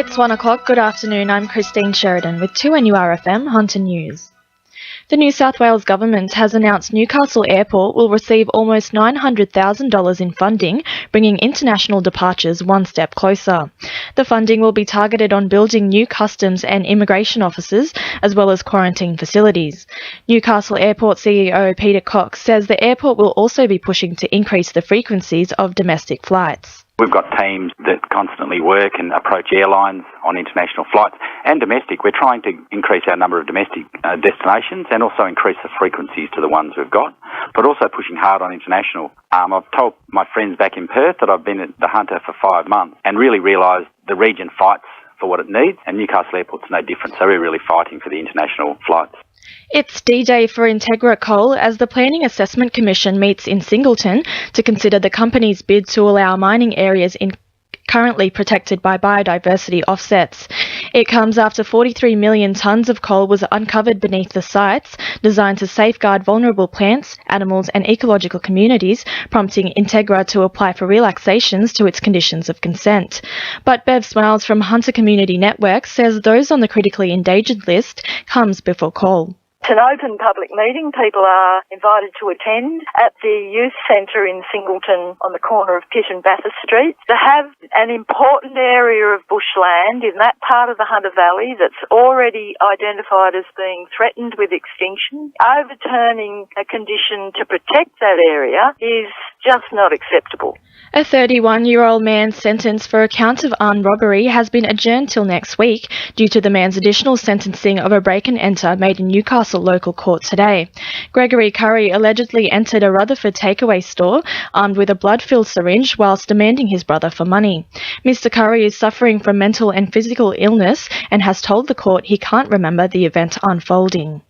It's 1 o'clock. Good afternoon. I'm Christine Sheridan with 2NURFM Hunter News. The New South Wales Government has announced Newcastle Airport will receive almost $900,000 in funding, bringing international departures one step closer. The funding will be targeted on building new customs and immigration offices, as well as quarantine facilities. Newcastle Airport CEO Peter Cox says the airport will also be pushing to increase the frequencies of domestic flights. We've got teams that constantly work and approach airlines on international flights and domestic. We're trying to increase our number of domestic destinations and also increase the frequencies to the ones we've got, but also pushing hard on international. I've told my friends back in Perth that I've been at the Hunter for 5 months and really realised the region fights for what it needs, and Newcastle Airport's no different, so we're really fighting for the international flights. It's D-Day for Integra Coal as the Planning Assessment Commission meets in Singleton to consider the company's bid to allow mining areas currently protected by biodiversity offsets. It comes after 43 million tonnes of coal was uncovered beneath the sites, designed to safeguard vulnerable plants, animals and ecological communities, prompting Integra to apply for relaxations to its conditions of consent. But Bev Smiles from Hunter Community Network says those on the critically endangered list comes before coal. It's an open public meeting. People are invited to attend at the youth centre in Singleton on the corner of Pitt and Bathurst Street. To have an important area of bushland in that part of the Hunter Valley that's already identified as being threatened with extinction, overturning a condition to protect that area is just not acceptable. A 31-year-old man's sentence for a count of armed robbery has been adjourned till next week due to the man's additional sentencing of a break-and-enter made in Newcastle local court today. Gregory Curry allegedly entered a Rutherford takeaway store armed with a blood-filled syringe whilst demanding his brother for money. Mr. Curry is suffering from mental and physical illness and has told the court he can't remember the event unfolding.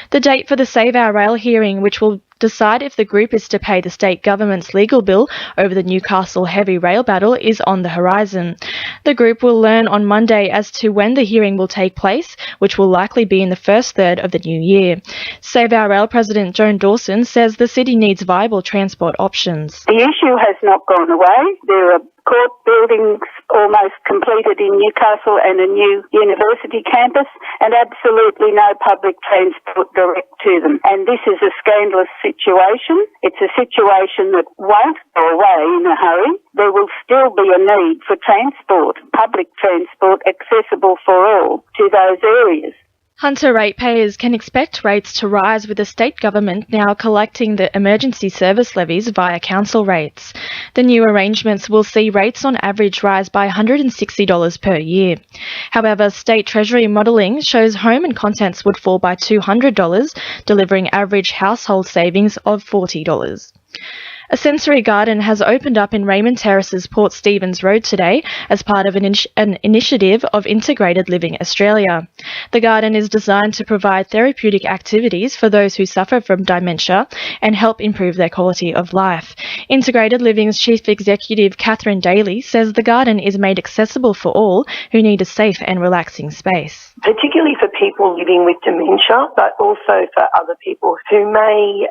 The date for the Save Our Rail hearing, which will decide if the group is to pay the state government's legal bill over the Newcastle heavy rail battle, is on the horizon. The group will learn on Monday as to when the hearing will take place, which will likely be in the first third of the new year. Save Our Rail President Joan Dawson says the city needs viable transport options. The issue has not gone away. There are court buildings almost completed in Newcastle and a new university campus, and absolutely no public transport direct to them. And this is a scandalous situation. It's a situation that won't go away in a hurry. There will still be a need for transport, public transport accessible for all to those areas. Hunter ratepayers can expect rates to rise with the state government now collecting the emergency service levies via council rates. The new arrangements will see rates on average rise by $160 per year. However, state treasury modelling shows home and contents would fall by $200, delivering average household savings of $40. A sensory garden has opened up in Raymond Terrace's Port Stephens Road today as part of an initiative of Integrated Living Australia. The garden is designed to provide therapeutic activities for those who suffer from dementia and help improve their quality of life. Integrated Living's Chief Executive Catherine Daly says the garden is made accessible for all who need a safe and relaxing space. Particularly for people living with dementia, but also for other people who may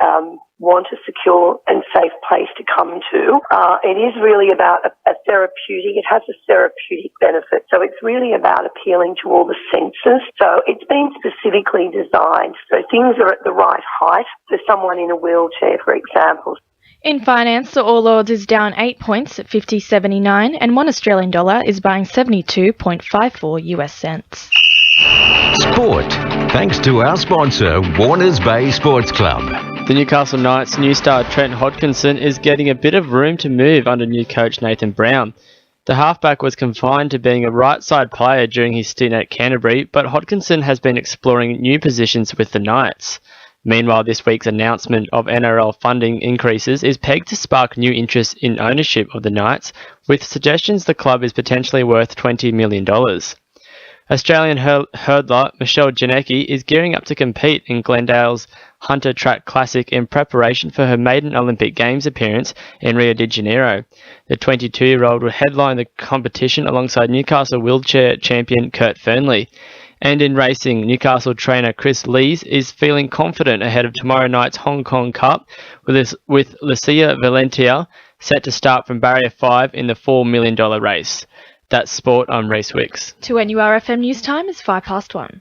want a secure and safe place to come to. It is really about a therapeutic, it has a therapeutic benefit. So it's really about appealing to all the senses. So it's been specifically designed so things are at the right height for someone in a wheelchair, for example. In finance, the All Ords is down 8 points at 50.79 and $1 is buying 72.54 US cents. Sport, thanks to our sponsor, Warners Bay Sports Club. The Newcastle Knights' new star Trent Hodkinson is getting a bit of room to move under new coach Nathan Brown. The halfback was confined to being a right-side player during his stint at Canterbury, but Hodkinson has been exploring new positions with the Knights. Meanwhile, this week's announcement of NRL funding increases is pegged to spark new interest in ownership of the Knights, with suggestions the club is potentially worth $20 million. Australian hurdler Michelle Janecki is gearing up to compete in Glendale's Hunter Track Classic in preparation for her maiden Olympic Games appearance in Rio de Janeiro. The 22-year-old will headline the competition alongside Newcastle wheelchair champion Kurt Fernley. And in racing, Newcastle trainer Chris Lees is feeling confident ahead of tomorrow night's Hong Kong Cup, with Lucia Valentia set to start from barrier 5 in the $4 million race. That's sport. I'm Reece Wicks. To NURFM News Time is 1:05.